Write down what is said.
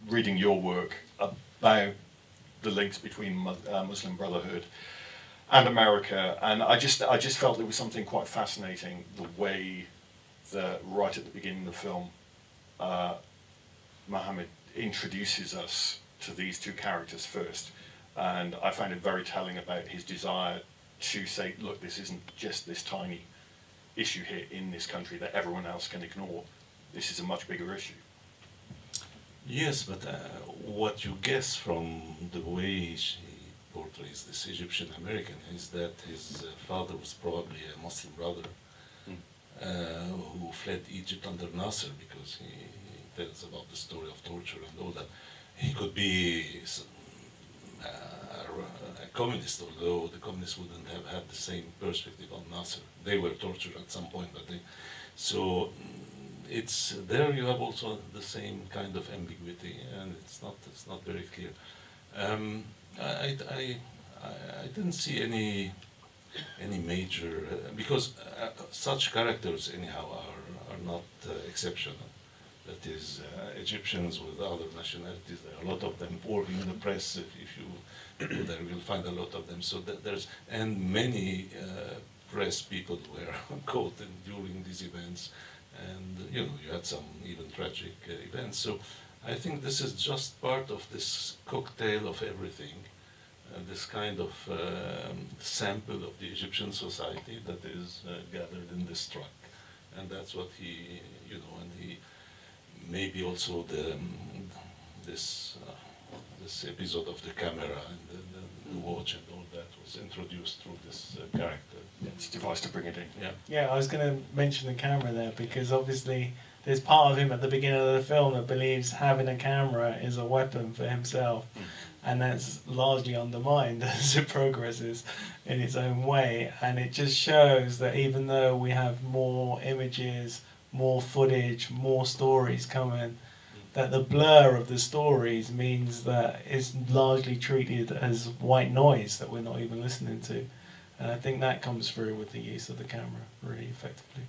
reading your work about the links between Muslim Brotherhood and America, and I just felt there was something quite fascinating the way that right at the beginning of the film, Mohammed introduces us to these two characters first, and I found it very telling about his desire to say, look, this isn't just this tiny issue here in this country that everyone else can ignore. This is a much bigger issue. Yes, but what you guess from the way she portrays this Egyptian American is that his father was probably a Muslim brother who fled Egypt under Nasser, because he tells about the story of torture and all that. He could be a communist, although the communists wouldn't have had the same perspective on Nasser. They were tortured at some point, but so it's there. You have also the same kind of ambiguity, and it's not very clear. I didn't see any major because such characters anyhow are not exceptional. That is, Egyptians with other nationalities, there are a lot of them, or in the press, if you go there, you'll find a lot of them. So and many press people were caught during these events, and you had some even tragic events. So I think this is just part of this cocktail of everything, this kind of sample of the Egyptian society that is gathered in this truck, and that's what he, and he. Maybe also this episode of the camera and the watch and all that was introduced through this character. It's a device to bring it in. Yeah, I was going to mention the camera there, because obviously there's part of him at the beginning of the film that believes having a camera is a weapon for himself, and that's largely undermined as it progresses in its own way. And it just shows that even though we have more images, more footage, more stories coming, that the blur of the stories means that it's largely treated as white noise that we're not even listening to. And I think that comes through with the use of the camera really effectively.